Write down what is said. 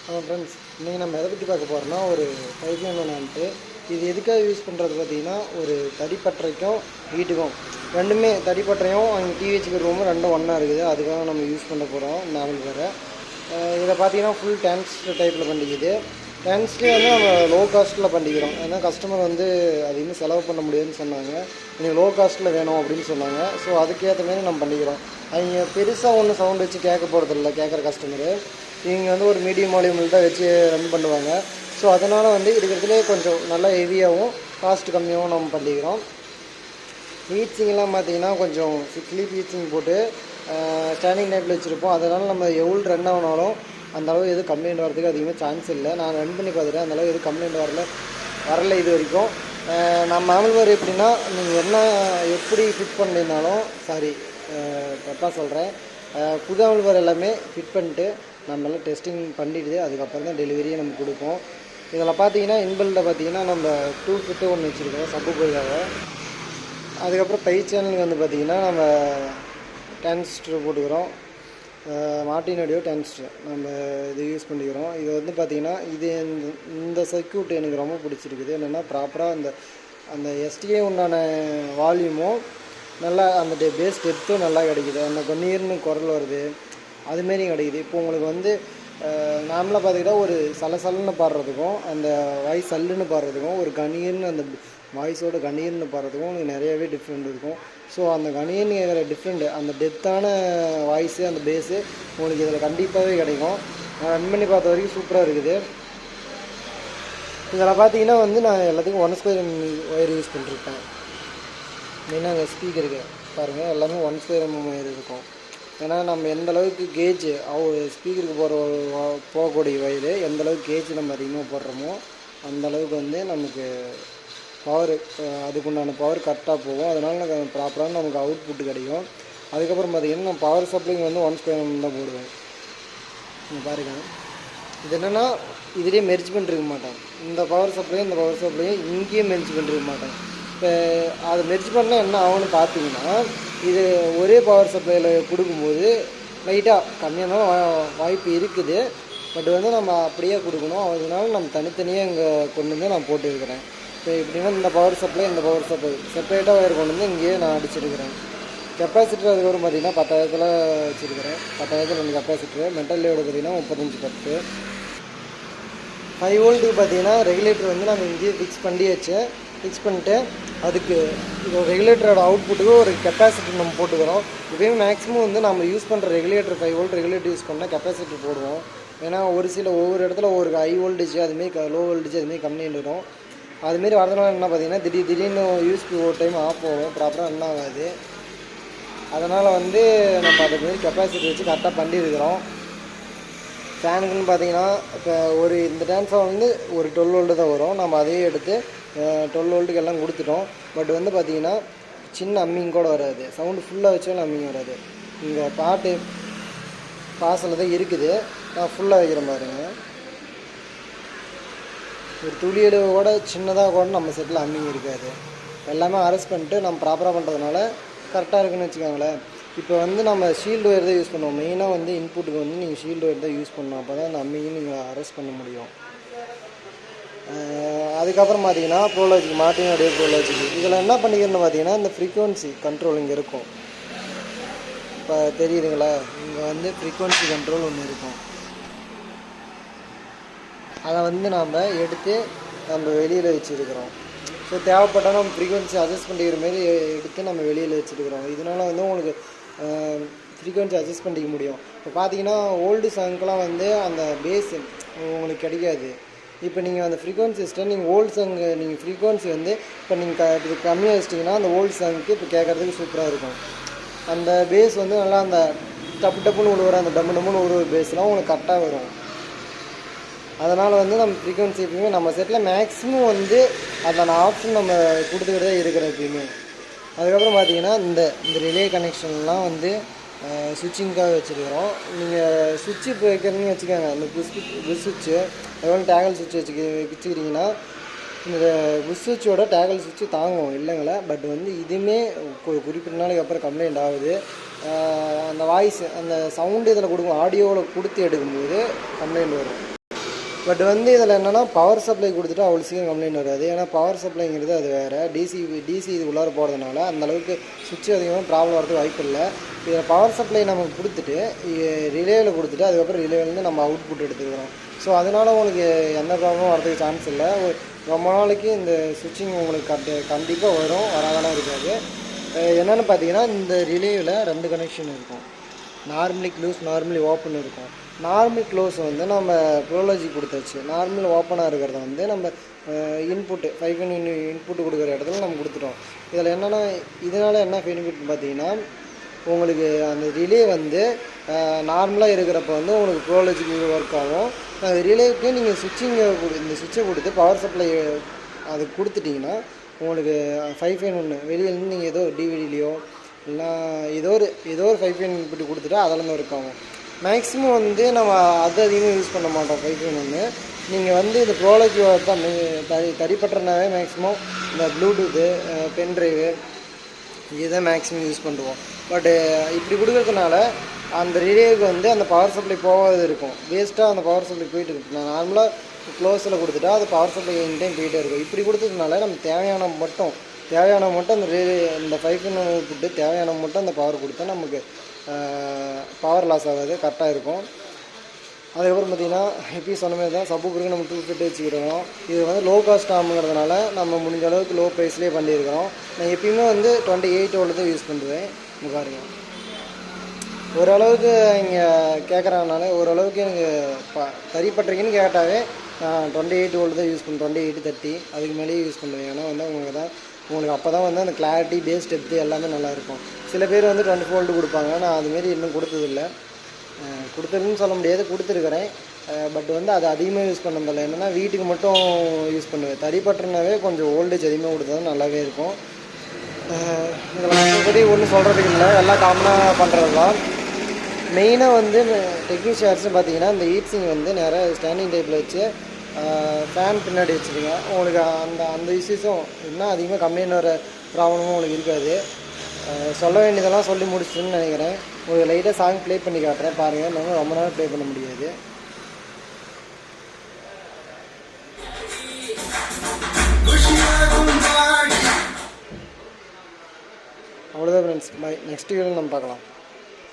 Friends, இன்றைக்கி நம்ம எதை பற்றி பார்க்க போகிறோம்னா ஒரு 591 இது எதுக்காக யூஸ் பண்ணுறது பார்த்திங்கன்னா, ஒரு தடிப்பட்டறைக்கும் வீட்டுக்கும் ரெண்டுமே, தடிப்பட்டறையும் அங்கே டிவி வச்சுக்கிற ரூமும் ரெண்டும் ஒன்றா இருக்குது. அதுக்காக நம்ம யூஸ் பண்ண போகிறோம் நாவல் வேறு. இதை பார்த்திங்கன்னா ஃபுல் டேன்ஸ்ட் டைப்பில் பண்ணிக்குது. டேன்ஸ்லேயே வந்து நம்ம லோ காஸ்ட்டில் பண்ணிக்கிறோம். ஏன்னா கஸ்டமர் வந்து அதிகமாக செலவு பண்ண முடியாதுன்னு சொன்னாங்க. எனக்கு லோ காஸ்ட்டில் வேணும் அப்படின்னு சொன்னாங்க. ஸோ அதுக்கேற்ற மாதிரி நம்ம பண்ணிக்கிறோம். அவங்க பெருசாக ஒன்றும் சவுண்ட் வச்சு கேட்க போகிறதில்ல. கேட்குற கஸ்டமரு இவங்க வந்து ஒரு மீடியம் வால்யூமில் தான் வச்சு ரன் பண்ணுவாங்க. ஸோ அதனால் வந்து இருக்கிறதுலே கொஞ்சம் நல்லா ஹெவியாகவும் காஸ்ட் கம்மியாகவும் நம்ம பண்ணிக்கிறோம். ஹீட்ஸிங்கெலாம் பார்த்திங்கன்னா கொஞ்சம் ஸ்லீப் ஹீட்ஸிங் போட்டு ஸ்டாண்டிங் டைப்பில் வச்சுருப்போம். அதனால் நம்ம எவ்வளோ ரன் ஆனாலும் அந்தளவு எதுவும் கம்ப்ளைண்ட் வரதுக்கு அதிகமாக சான்ஸ் இல்லை. நான் ரன் பண்ணி பார்த்துட்டேன், அந்தளவு எதுவும் கம்ப்ளைண்ட் வரல இது வரைக்கும். நம்ம மாமல்வேர் எப்படின்னா, நீங்கள் என்ன எப்படி ஃபிட் பண்ணியிருந்தாலும் தப்பாக சொல்கிறேன், புது மாமல்வேர் எல்லாமே ஃபிட் பண்ணிட்டு நம்மளாம் டெஸ்டிங் பண்ணிவிட்டு அதுக்கப்புறம் தான் டெலிவரியே நம்ம கொடுப்போம். இதில் பார்த்தீங்கன்னா இன்பில்டில் பார்த்தீங்கன்னா நம்ம 2 ஃபிட்டு ஒன்று வச்சுருக்கோம் சப்பு போய்க்காக. அதுக்கப்புறம் பை சேனலுக்கு வந்து பார்த்திங்கன்னா நம்ம டிரான்சிஸ்டர் போட்டுக்கிறோம். மார்டினோடியோ டிரான்சிஸ்டர் நம்ம இது யூஸ் பண்ணிக்கிறோம். இது வந்து பார்த்திங்கன்னா இந்த சர்க்யூட் எனக்கு ரொம்ப பிடிச்சிருக்குது. என்னென்னா ப்ராப்பராக அந்த எஸ்டிஏ உண்டான வால்யூமும் நல்லா அந்த பேஸ் டெப்த்தும் நல்லா கிடைக்குது. அந்த கண்ணீர்னு குரல் வருது அதுமாரி கிடைக்குது. இப்போ உங்களுக்கு வந்து நார்மலாக பார்த்துக்கிட்டா ஒரு சலசலன்னு பாடுறதுக்கும் அந்த வாய்ஸ் சல்லுன்னு பாடுறதுக்கும் ஒரு கணீர்னு அந்த வாய்ஸோட கணீர்னு பாடுறதுக்கும் உங்களுக்கு நிறையாவே டிஃப்ரெண்ட் இருக்கும். ஸோ அந்த கணீர்னு கேட்குற டிஃப்ரெண்ட்டு அந்த டெப்த்தான வாய்ஸு அந்த பேஸு உங்களுக்கு இதில் கண்டிப்பாகவே கிடைக்கும். நான் ரன் பண்ணி பார்த்த வரைக்கும் சூப்பராக இருக்குது. இதில் பார்த்தீங்கன்னா வந்து நான் எல்லாத்துக்கும் 1 ஸ்கொயர் ஒயர் யூஸ் பண்ணிருப்பேன். மெயினாக அந்த ஸ்பீக்கருக்கு பாருங்கள், எல்லாமே 1 ஸ்கொயர் ஒயர் இருக்கும். ஏன்னா நம்ம எந்தளவுக்கு கேஜ் ஸ்பீக்கருக்கு போகக்கூடிய வயது எந்தளவுக்கு கேஜ் நம்ம அதிகமாக போடுறோமோ அந்தளவுக்கு வந்து நமக்கு பவர் அதுக்குண்டான பவர் கரெக்டாக போகும். அதனால் ப்ராப்பராக நமக்கு அவுட்புட்டு கிடைக்கும். அதுக்கப்புறம் பார்த்திங்கன்னா நான் பவர் சப்ளைங்க வந்து 1 ஸ்கொயர் தான் போடுவேன். நீங்கள் பாருங்கள், இது என்னென்னா இதிலே மெர்ஜ் பண்ணிருக்க மாட்டேன். இந்த பவர் சப்ளையும் இங்கேயே மெர்ஜ் பண்ணிருக்க மாட்டேன். இப்போ அதை மெர்ஜ் பண்ணால் என்ன ஆகும்னு பார்த்தீங்கன்னா, இது ஒரே பவர் சப்ளையில் கொடுக்கும்போது லைட்டாக கம்மியான வாய்ப்பு இருக்குது. பட் வந்து நம்ம அப்படியே கொடுக்கணும். அதனால நம்ம தனித்தனியாக இங்கே கொண்டு வந்து நான் போட்டுருக்கிறேன். இப்போ எப்படின்னா இந்த பவர் சப்ளை செப்பரேட்டாக ஒயர் கொண்டு வந்து இங்கேயே நான் அடிச்சிருக்கிறேன். கெப்பாசிட்டர் அதுக்கப்புறம் பார்த்திங்கன்னா 10,000 வச்சுருக்கிறேன். 10,000 2 கெப்பாசிட்டரு. மெட்டல் லோடு பார்த்திங்கன்னா 3510. 5 வோல்ட்டுக்கு பார்த்திங்கன்னா ரெகுலேட்டர் வந்து நம்ம இங்கேயே ஃபிக்ஸ் பண்ணிட்டு அதுக்கு இது ரெகுலேட்டரோட அவுட்புட்டுக்கு ஒரு கெப்பாசிட்டர் நம்ம போட்டுக்கிறோம். இப்போயும் மேக்ஸிமம் வந்து நம்ம யூஸ் பண்ணுற ரெகுலேட்டர் 5 வோல்ட் ரெகுலேட்டர் யூஸ் பண்ணால் கெப்பாசிட்டர் போடுவோம். ஏன்னா ஒவ்வொரு இடத்துல ஒரு ஹை வோல்டேஜ் அதுமாரி லோ வோல்டேஜ் அதுமாரி கம்மியாக வரும். அதுமாரி வரதுனால என்ன பார்த்திங்கன்னா திடீர்னு யூஸ்க்கு ஒரு டைம் ஆஃப் போகும், ப்ராப்பராக ரன் ஆகாது. அதனால் வந்து நம்ம அதுமாரி கெப்பாசிட்டி வச்சு கரெக்டாக பண்ணியிருக்கிறோம். ஃபேனுக்குன்னு பார்த்திங்கன்னா இப்போ இந்த ட்ரான்ஸ்ஃபார்மர் வந்து ஒரு 12 வோல்ட்டு தான் வரும். நம்ம அதையே எடுத்து 12 வோல்ட்டுக்கு எல்லாம் கொடுத்துட்டோம். பட் வந்து பார்த்திங்கன்னா சின்ன அம்மிங் கூட வராது. சவுண்டு ஃபுல்லாக வச்சாலும் அம்மிங் வராது. இங்கே பாசில் தான் இருக்குது. நான் ஃபுல்லாக வைக்கிறேன் பாருங்கள். ஒரு துளியளவு கூட சின்னதாக கூட நம்ம செட்டில் அம்மிங் இருக்காது. எல்லாமே அரெஸ்ட் பண்ணிட்டு நம்ம ப்ராப்பராக பண்ணுறதுனால கரெக்டாக இருக்குதுன்னு வச்சுக்கோங்களேன். இப்போ வந்து நம்ம ஷீல்டு ஒயர் தான் யூஸ் பண்ணுவோம். மெயினாக வந்து இன்புட்டுக்கு வந்து நீங்கள் ஷீல்டு ஒயர் தான் யூஸ் பண்ணணும். அப்போ தான் அந்த அம்மிங்கை நீங்கள் அரெஸ்ட் பண்ண முடியும். அதுக்கப்புறம் பார்த்தீங்கன்னா ப்ரோலாஜிக் மார்டினோடைய ப்ரோலாஜிக் இதில் என்ன பண்ணிக்கிறேன்னு பார்த்தீங்கன்னா இந்த ஃப்ரீக்வன்சி கண்ட்ரோல் இங்கே இருக்கும். இப்போ தெரியுதுங்களா, இங்கே வந்து ஃப்ரீக்வன்சி கண்ட்ரோல் ஒன்று இருக்கும். அதை வந்து நாம் எடுத்து நம்ம வெளியில் வச்சுருக்கிறோம். ஸோ தேவைப்பட்டால் நம்ம ஃப்ரீக்வன்சி அட்ஜஸ்ட் பண்ணிக்கிற மாரி எடுத்து நம்ம வெளியில் வச்சுருக்கிறோம். இதனால் வந்து உங்களுக்கு ஃப்ரீக்வன்சி அட்ஜஸ்ட் பண்ணிக்க முடியும். இப்போ பார்த்தீங்கன்னா ஓல்டு சாங்க்கெலாம் வந்து அந்த பேஸ் உங்களுக்கு கிடைக்காது. இப்போ நீங்கள் அந்த ஃப்ரீக்வன்சி சிஸ்டம் நீங்கள் ஓல்டு சாங்கு நீங்கள் ஃப்ரீக்வன்சி வந்து இப்போ நீங்கள் இது கம்மியாக வச்சிட்டிங்கன்னா அந்த ஓல்டு சாங்க்கு இப்போ கேட்குறதுக்கு சூப்பராக இருக்கும். அந்த பேஸ் வந்து நல்லா அந்த டப்புன்னு விழுவுற அந்த டம்முன்னு ஒரு பேஸ்லாம் உங்களுக்கு கரெக்டாக வரும். அதனால் வந்து நம்ம ஃப்ரீக்வன்சி எப்பயுமே நம்ம செட்டில் மேக்ஸிமம் வந்து அதான ஆப்ஷன் நம்ம கொடுத்துக்கிட்டே இருக்கிறோம் எப்பயுமே. அதுக்கப்புறம் பார்த்தீங்கன்னா இந்த ரிலே கனெக்ஷன்லாம் வந்து சுவிட்சிங்காக வச்சுருக்கிறோம். நீங்கள் சுவிட்சு இப்போ வைக்கிறீங்கன்னு வச்சுக்கோங்க, இந்த புஷ் சுவிட்சு அதுபோல் டேகல் சுவிட்ச் வச்சுக்கிறீங்கன்னா இந்த புஷ் சுவிட்சோட டேகல் சுவிட்சு தாங்கும் இல்லைங்களா. பட் வந்து இதுவுமே குறிப்பிட்ட நாளைக்கு அப்புறம் கம்ப்ளைண்ட் ஆகுது. அந்த வாய்ஸ் அந்த சவுண்டு இதில் கொடுக்கும் ஆடியோவில் கொடுத்து எடுக்கும்போது கம்ப்ளைண்ட் வரும். பட் வந்து இதில் என்னென்னா பவர் சப்ளை கொடுத்துட்டு அவ்வளோ சீக்கிரம் கம்ப்ளைண்ட் வராது. ஏன்னா பவர் சப்ளைங்கிறது அது வேறு, டிசி இது உள்ளார போகிறதுனால அந்தளவுக்கு சுவிட்ச் அதிகமாக ப்ராப்ளம் வரதுக்கு வாய்ப்பு இல்லை. இதில் பவர் சப்ளை நமக்கு கொடுத்துட்டு ரிலேவில் கொடுத்துட்டு அதுக்கப்புறம் ரிலேவிலேருந்து நம்ம அவுட்புட் எடுத்துக்கிறோம். ஸோ அதனால் உங்களுக்கு எந்த ப்ராப்ளமும் வரதுக்கு சான்ஸ் இல்லை. ரொம்ப நாளைக்கு இந்த சுவிட்சிங் உங்களுக்கு கண்டிப்பாக வரும், வராதெல்லாம் இருக்காது. என்னென்னு பார்த்தீங்கன்னா இந்த ரிலேவில் 2 கனெக்ஷன் இருக்கும். நார்மலி க்ளோஸ், நார்மலி ஓப்பன் இருக்கும். நார்மல் க்ளோஸ் வந்து நம்ம ப்ரோலஜி கொடுத்தாச்சு. நார்மல் ஓப்பனாக இருக்கிறத வந்து நம்ம இன்புட்டு 5 இன்புட்டு கொடுக்குற இடத்துல நம்ம கொடுத்துட்டோம். இதில் என்னென்னா இதனால் என்ன பெனிஃபிட் பார்த்தீங்கன்னா உங்களுக்கு அந்த ரிலே வந்து நார்மலாக இருக்கிறப்ப வந்து உங்களுக்கு ப்ரோலஜிக்கு ஒர்க் ஆகும். ரிலேவுக்கு நீங்கள் இந்த சுவிட்சை கொடுத்து பவர் சப்ளை அது கொடுத்துட்டிங்கன்னா உங்களுக்கு 5 வெளியிலேருந்து நீங்கள் ஏதோ டிவிடிலையோ இல்லை ஏதோ ஒரு 5 இன்புட்டு கொடுத்துட்டு அதெல்லாம் ஒர்க் ஆகும். மேக்ஸிமம் வந்து நம்ம அது அதிகமாக யூஸ் பண்ண மாட்டோம் 5 நீங்கள் வந்து இந்த ப்ரோலஜி தான் தடிப்பட்டனாவே மேக்ஸிமம் இந்த ப்ளூடூத்து, பென்ட்ரைவு இதுதான் மேக்ஸிமம் யூஸ் பண்ணுவோம். பட்டு இப்படி கொடுக்கறதுனால அந்த ரிலேவுக்கு வந்து அந்த பவர் சப்ளை போகாது இருக்கும், வேஸ்ட்டாக அந்த பவர் சப்ளை போயிட்டு இருக்கு. நான் நார்மலாக க்ளோஸில் கொடுத்துட்டா அது பவர் சப்ளை எனி டைம் போயிட்டே இருக்கும். இப்படி கொடுத்ததுனால நம்ம தேவையான மட்டும் அந்த இந்த 5 விட்டு தேவையான மட்டும் அந்த பவர் கொடுத்தா நமக்கு பவர் லாஸ் ஆகாது, கரெக்டாக இருக்கும். அதுக்கப்புறம் பார்த்திங்கன்னா எப்பயும் சொன்ன மாதிரி தான் சப்பூக்கருக்கு நம்ம 250 வச்சுக்கிறோம். இது வந்து லோ காஸ்ட் ஆகுங்கிறதுனால நம்ம முடிஞ்ச அளவுக்கு லோ ப்ரைஸ்லேயே பண்ணியிருக்கிறோம். நான் எப்பயுமே வந்து 28 வோல்ட் தான் யூஸ் பண்ணுவேன். இங்கே பாருங்கள், ஓரளவுக்கு இங்கே கேட்குறதுனால ஓரளவுக்கு எனக்கு தறிப்பட்டிருக்குன்னு கேட்டாவே நான் 28 வோல்ட் தான் யூஸ் பண்ணுவேன். 28, 30 அதுக்கு மேலேயே யூஸ் பண்ணுவேன். ஏன்னா வந்து உங்களுக்கு அப்போ தான் வந்து அந்த கிளாரிட்டி, பேஸ் டெப்த்து எல்லாமே நல்லாயிருக்கும். சில பேர் வந்து 24 வோல்ட் கொடுப்பாங்க. நான் அதுமாரி இன்னும் கொடுத்ததில்லை. கொடுத்துருக்குன்னு சொல்ல முடியாது, கொடுத்துருக்குறேன். பட் வந்து அது அதிகமாக யூஸ் பண்ணதில்லை. என்னென்னா வீட்டுக்கு மட்டும் யூஸ் பண்ணுவேன். தறிப்பட்டுனாவே கொஞ்சம் வோல்டேஜ் அதிகமாக கொடுத்தா நல்லாவே இருக்கும். இதில் மற்றபடி ஒன்றும் சொல்கிறதுக்கு இல்லை, எல்லாம் காமனாக பண்ணுறது தான். மெயினாக வந்து டெக்னீஷியன்ஸும் பார்த்தீங்கன்னா இந்த ஹீட்ஸிங் வந்து நேராக ஸ்டாண்டிங் டைப்பில் வச்சு ஃபேன் பின்னாடி வச்சுருங்க. உங்களுக்கு அந்த இஷ்யூஸும் இன்னும் அதிகமாக கம்ப்ளைண்ட் வர ப்ராப்ளமும் உங்களுக்கு இருக்காது. சொல்ல வேண்டியதெல்லாம் சொல்லி முடிச்சுன்னு நினைக்கிறேன். ஒரு லைட்டாக சாங் ப்ளே பண்ணி காட்டுறேன், பாருங்கள். நம்ம ரொம்ப நேரம் ப்ளே பண்ண முடியாது. அவ்வளோதான் ஃப்ரெண்ட்ஸ், பை. நெக்ஸ்ட் வீடியோவில் நம்ம பார்க்கலாம்.